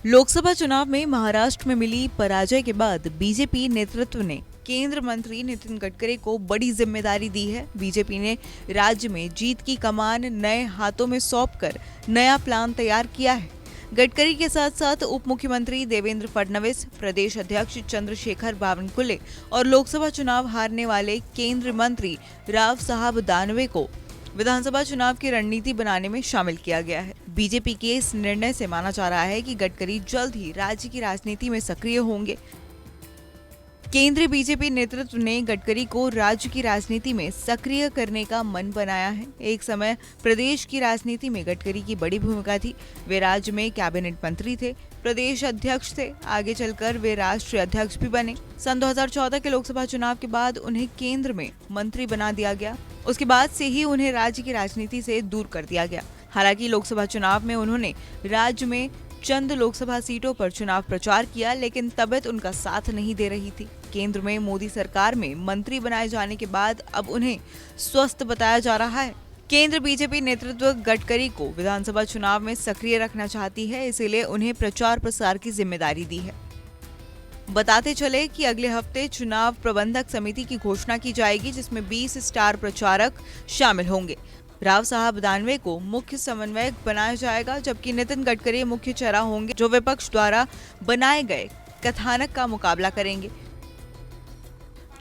लोकसभा चुनाव में महाराष्ट्र में मिली पराजय के बाद बीजेपी नेतृत्व ने केंद्र मंत्री नितिन गडकरी को बड़ी जिम्मेदारी दी है। बीजेपी ने राज्य में जीत की कमान नए हाथों में सौंपकर नया प्लान तैयार किया है। गडकरी के साथ साथ उप मुख्यमंत्री देवेंद्र फडणवीस, प्रदेश अध्यक्ष चंद्रशेखर बावनकुले और लोकसभा चुनाव हारने वाले केंद्रीय मंत्री राव साहब दानवे को विधानसभा चुनाव की रणनीति बनाने में शामिल किया गया है। बीजेपी के इस निर्णय से माना जा रहा है कि गडकरी जल्द ही राज्य की राजनीति में सक्रिय होंगे। केंद्रीय बीजेपी नेतृत्व ने गडकरी को राज्य की राजनीति में सक्रिय करने का मन बनाया है। एक समय प्रदेश की राजनीति में गडकरी की बड़ी भूमिका थी। वे राज्य में कैबिनेट मंत्री थे, प्रदेश अध्यक्ष थे, आगे चलकर वे राष्ट्रीय अध्यक्ष भी बने। सन 2014 के लोकसभा चुनाव के बाद उन्हें केंद्र में मंत्री बना दिया गया। उसके बाद से ही उन्हें राज्य की राजनीति से दूर कर दिया गया। हालांकि लोकसभा चुनाव में उन्होंने राज्य में चंद लोकसभा सीटों पर चुनाव प्रचार किया, लेकिन तबीयत उनका साथ नहीं दे रही थी। केंद्र में मोदी सरकार में मंत्री बनाए जाने के बाद अब उन्हें स्वस्थ बताया जा रहा है। केंद्र बीजेपी नेतृत्व गडकरी को विधानसभा चुनाव में सक्रिय रखना चाहती है, इसीलिए उन्हें प्रचार प्रसार की जिम्मेदारी दी है। बताते चले कि अगले हफ्ते चुनाव प्रबंधक समिति की घोषणा की जाएगी, जिसमें 20 स्टार प्रचारक शामिल होंगे। राव साहब दानवे को मुख्य समन्वयक बनाया जाएगा, जबकि नितिन गडकरी मुख्य चेहरा होंगे, जो विपक्ष द्वारा बनाए गए कथानक का मुकाबला करेंगे।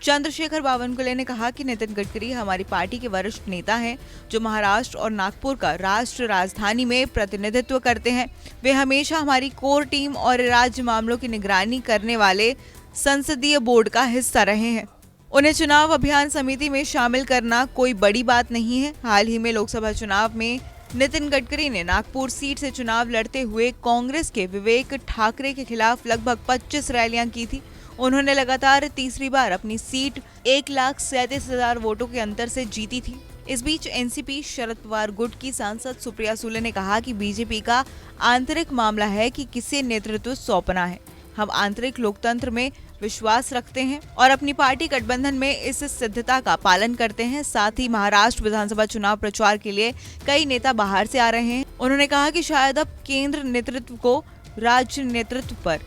चंद्रशेखर बावनकुले ने कहा कि नितिन गडकरी हमारी पार्टी के वरिष्ठ नेता हैं, जो महाराष्ट्र और नागपुर का राष्ट्र राजधानी में प्रतिनिधित्व करते हैं। वे हमेशा हमारी कोर टीम और राज्य मामलों की निगरानी करने वाले संसदीय बोर्ड का हिस्सा रहे हैं। उन्हें चुनाव अभियान समिति में शामिल करना कोई बड़ी बात नहीं है। हाल ही में लोकसभा चुनाव में नितिन गडकरी ने नागपुर सीट से चुनाव लड़ते हुए कांग्रेस के विवेक ठाकरे के खिलाफ लगभग 25 रैलियां की थी। उन्होंने लगातार तीसरी बार अपनी सीट 1,37,000 वोटों के अंतर से जीती थी। इस बीच एनसीपी शरद पवार गुट की सांसद सुप्रिया सुले ने कहा कि बीजेपी का आंतरिक मामला है कि किसे नेतृत्व सौंपना है। हम आंतरिक लोकतंत्र में विश्वास रखते हैं और अपनी पार्टी गठबंधन में इस सिद्धता का पालन करते हैं। साथ ही महाराष्ट्र विधानसभा चुनाव प्रचार के लिए कई नेता बाहर से आ रहे हैं। उन्होंने कहा कि शायद अब केंद्र नेतृत्व को राज्य नेतृत्व पर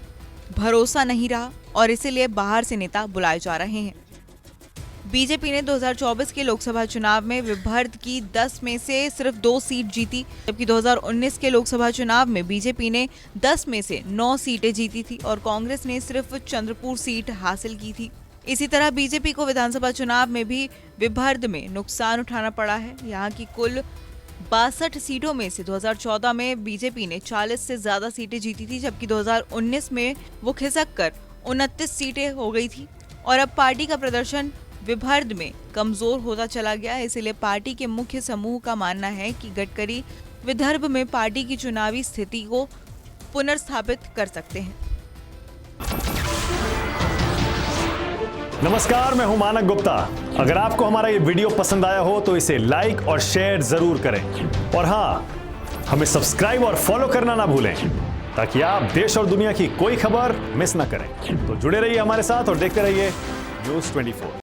भरोसा नहीं रहा और इसीलिए बाहर से नेता बुलाए जा रहे हैं। बीजेपी ने 2024 के लोकसभा चुनाव में विदर्भ की 10 में से सिर्फ 2 सीट जीती, जबकि 2019 के लोकसभा चुनाव में बीजेपी ने 10 में से 9 सीटें जीती थी और कांग्रेस ने सिर्फ चंद्रपुर सीट हासिल की थी। इसी तरह बीजेपी को विधानसभा चुनाव में भी विदर्भ में नुकसान उठाना पड़ा है। यहाँ की कुल 62 सीटों में से 2014 में बीजेपी ने 40 से ज्यादा सीटें जीती थी, जबकि 2019 में वो खिसक कर 29 सीटें हो गई थी और अब पार्टी का प्रदर्शन विदर्भ में कमजोर होता चला गया। इसलिए पार्टी के मुख्य समूह का मानना है कि गडकरी विदर्भ में पार्टी की चुनावी स्थिति को पुनर्स्थापित कर सकते हैं। नमस्कार, मैं हूं मानक गुप्ता। अगर आपको हमारा ये वीडियो पसंद आया हो तो इसे लाइक और शेयर जरूर करें और हाँ, हमें सब्सक्राइब और फॉलो करना ना भूलें, ताकि आप देश और दुनिया की कोई खबर मिस ना करें। तो जुड़े रहिए हमारे साथ और देखते रहिए न्यूज़ 24।